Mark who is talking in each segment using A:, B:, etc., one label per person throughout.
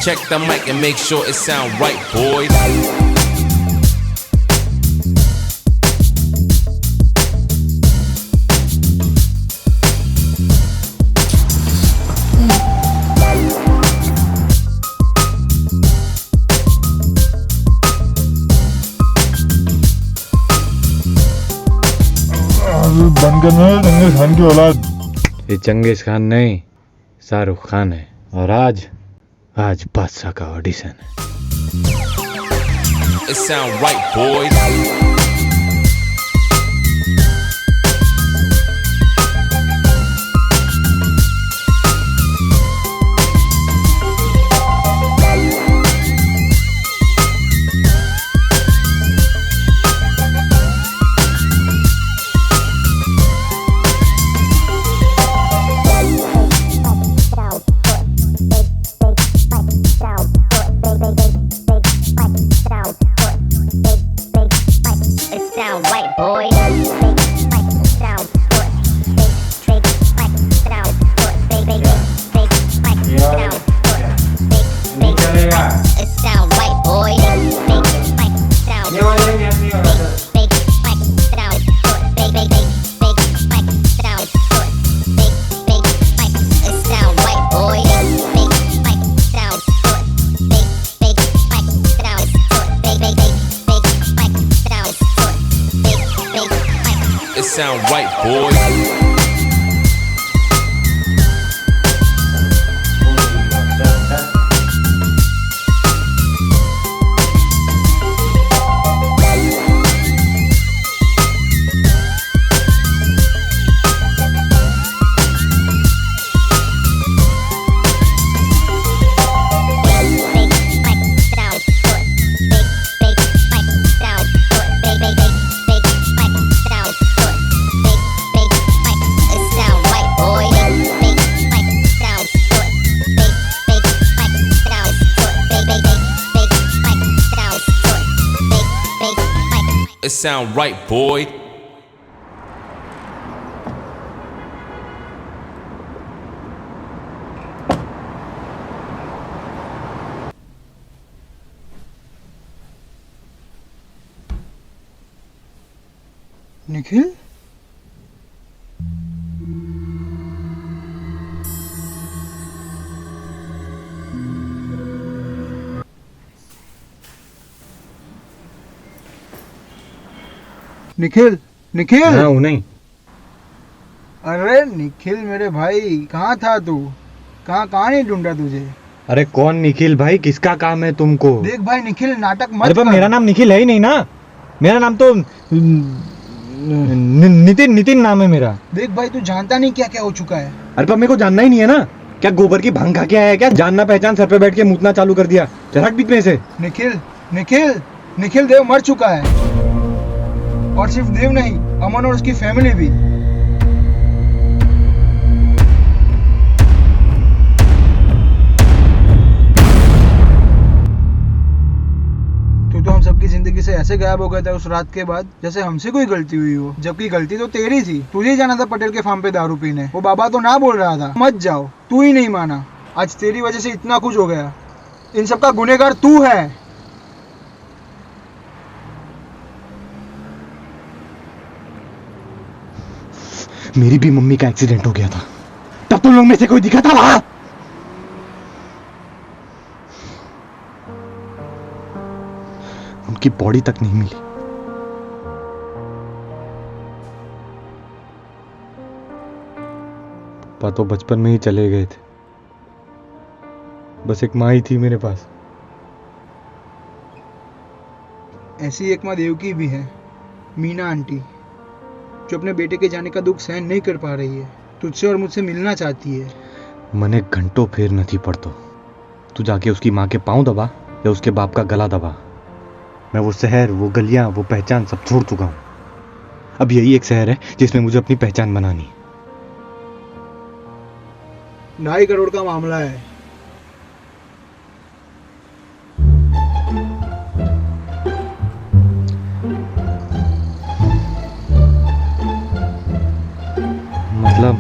A: Check the mic and make sure it sound right, boys.
B: बनकर में Genghis Khan की औलाद।
C: ये चंगेज खान नहीं, शाहरुख खान है। और आज बादशाह का ऑडिशन है।
A: It sound right, boys. Sound right, boys. It sound right, boy.
B: Nikhil Nikhil Nikhil
C: हाँ हूँ नहीं।
B: अरे निखिल मेरे भाई, कहाँ था तू? कहाँ नहीं ढूंढा तुझे?
C: अरे कौन निखिल भाई? किसका काम है तुमको?
B: देख भाई निखिल, नाटक मत
C: अरे पर
B: कर।
C: मेरा नाम निखिल है ही नहीं ना। मेरा नाम तो नितिन नाम है मेरा।
B: देख भाई, तू जानता नहीं क्या क्या हो चुका है।
C: अरे पर मेरे को जानना ही नहीं है ना। क्या गोबर की भांग खा के आया है क्या? जानना पहचान सर पे बैठ के मुतना चालू कर दिया। चल हट बीच में से।
B: निखिल निखिल निखिल देव मर चुका है। और सिर्फ देव नहीं, अमन और उसकी फैमिली भी। तू तो हम सबकी जिंदगी से ऐसे गायब हो गया था उस रात के बाद, जैसे हमसे कोई गलती हुई हो, जबकि गलती तो तेरी थी। तुझे ही जाना था पटेल के फार्म पे दारू पीने। वो बाबा तो ना बोल रहा था मत जाओ, तू ही नहीं माना। आज तेरी वजह से इतना कुछ हो गया। इन सब का गुनहगार तू है।
C: मेरी भी मम्मी का एक्सीडेंट हो गया था, तब तुम लोग में से कोई दिखा था वहां? उनकी बॉडी तक नहीं मिली। पापा तो बचपन में ही चले गए थे। बस एक माँ ही थी मेरे पास।
B: ऐसी एक माँ देवकी भी है, मीना आंटी, जो अपने बेटे के जाने का दुख सहन नहीं कर पा रही है, तुझसे और मुझसे मिलना चाहती है।
C: मने घंटों फेर नहीं पड़तो। तू जाके उसकी माँ के पाँव दबा या उसके बाप का गला दबा। मैं वो शहर, वो गलियां, वो पहचान सब छोड़ चुका हूँ। अब यही एक शहर है जिसमें मुझे अपनी पहचान बनानी।
B: 2.5 करोड़ का मामला है।
C: मतलब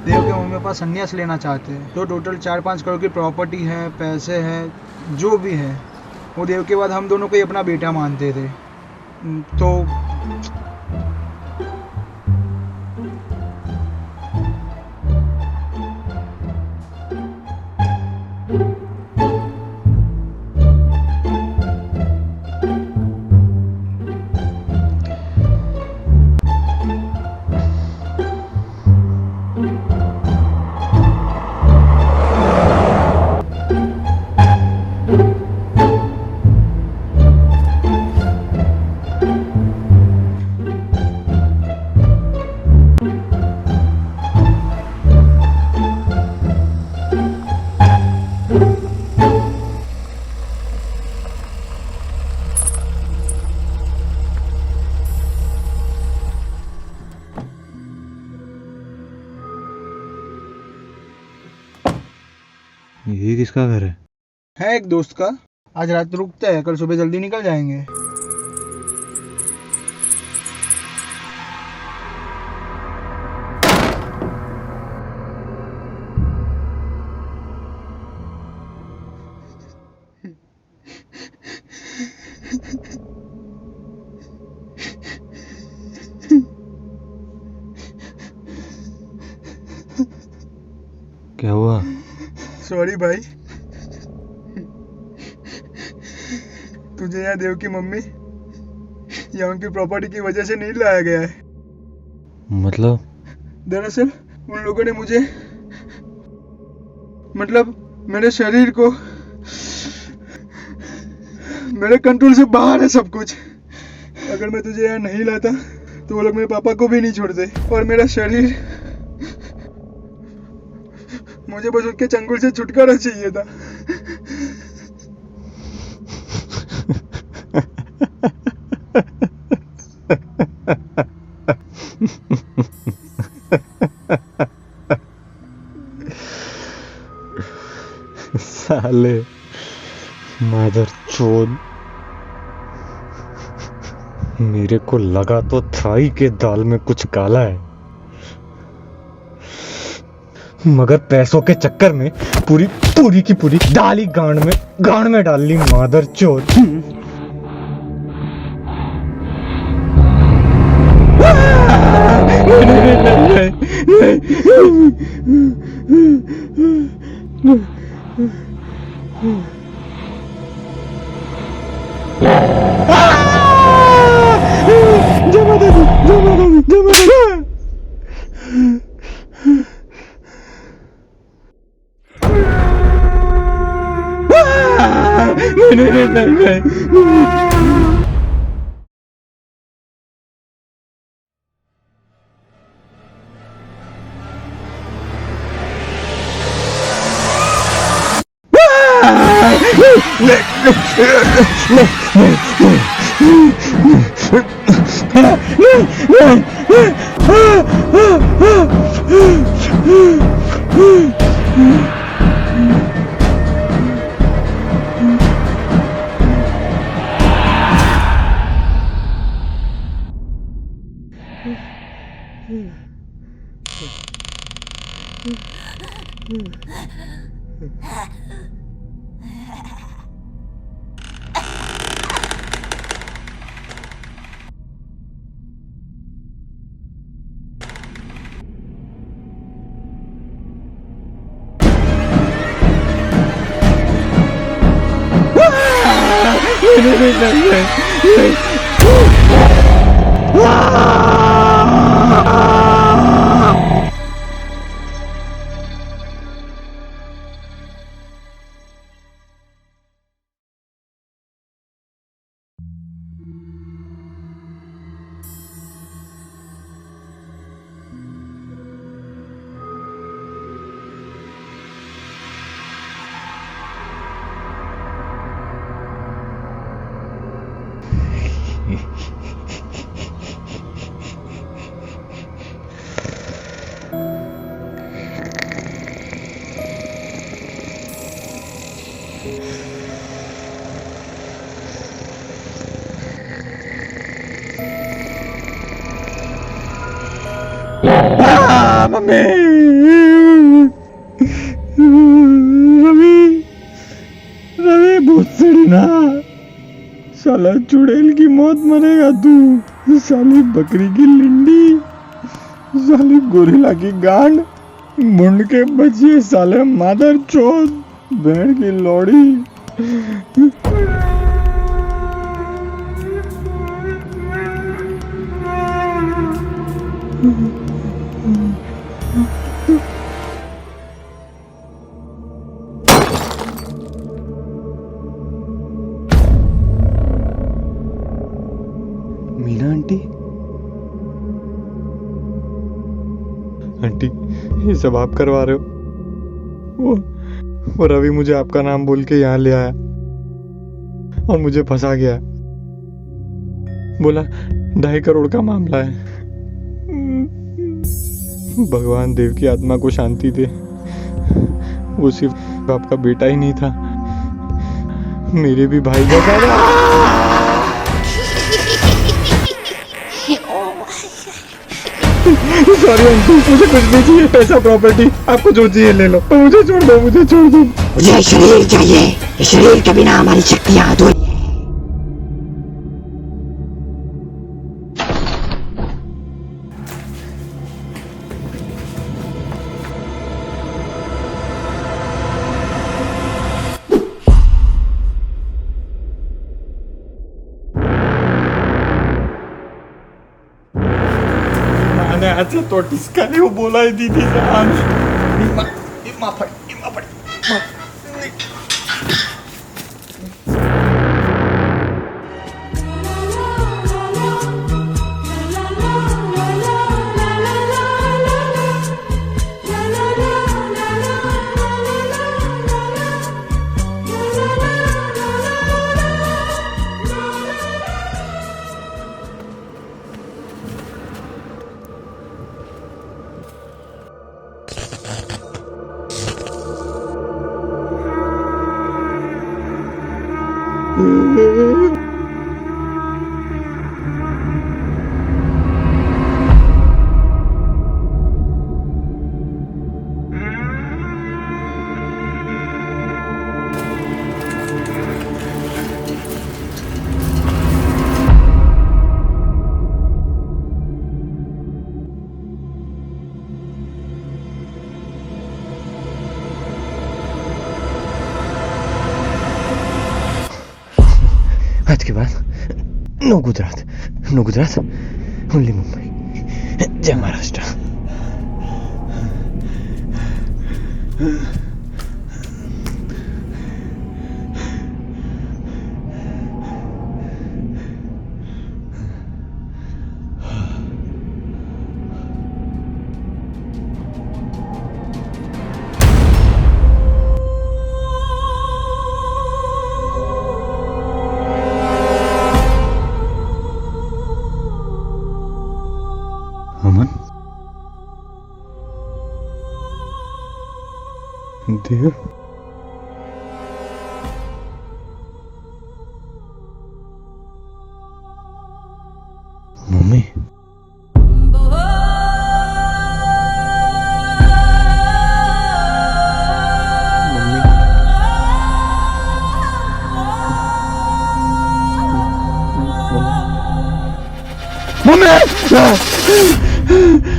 B: देव के मम्मी पापा संन्यास लेना चाहते हैं, तो टोटल 4-5 करोड़ की प्रॉपर्टी है, पैसे हैं, जो भी है, वो देव के बाद हम दोनों को ही अपना बेटा मानते थे। तो
C: ये किसका घर है?
B: एक दोस्त का। आज रात रुकते हैं, कल सुबह जल्दी निकल जाएंगे।
C: क्या हुआ?
B: सॉरी भाई, तुझे यहाँ देव की मम्मी या उनकी प्रॉपर्टी की वजह से नहीं लाया गया है।
C: मतलब
B: दरअसल उन लोगों ने मुझे, मतलब मेरे शरीर को, मेरे कंट्रोल से बाहर है सब कुछ। अगर मैं तुझे यहाँ नहीं लाता तो वो लोग मेरे पापा को भी नहीं छोड़ते, और मेरा शरीर, मुझे बस उनके चंगुल से छुटकारा चाहिए था।
C: साले मादर चोद, मेरे को लगा तो था ही कि दाल में कुछ काला है, मगर पैसों के चक्कर में पूरी की पूरी दाल ही गांड में डाल ली मादर चोद। मम्मी रवि रवि भूत सड़ी ना साला चुड़ैल की मौत मरेगा तू साली बकरी की लिंडी साली गोरिल्ला की गांड मुंड के बचिए साले मादर चोद भेड़ की लौड़ी मीना आंटी आंटी ये सब आप करवा रहे हो वो रवि मुझे आपका नाम बोल के यहाँ ले आया और मुझे फंसा गया बोला 2.5 करोड़ का मामला है भगवान देव की आत्मा को शांति दे वो सिर्फ आपका बेटा ही नहीं था मेरे भी भाई का सॉरी अंकल मुझे कुछ नहीं चाहिए पैसा प्रॉपर्टी आपको जो चाहिए ले लो मुझे छोड़ दो
D: मुझे शरीर चाहिए शरीर के बिना हमारी शक्तियां अधूरी हैं।
C: अच्छा तो टिस्काने वो बोला है दीदी जान आज के बाद नो गुजरात ओनली मुंबई जय महाराष्ट्र अमन देव मम्मी मम्मी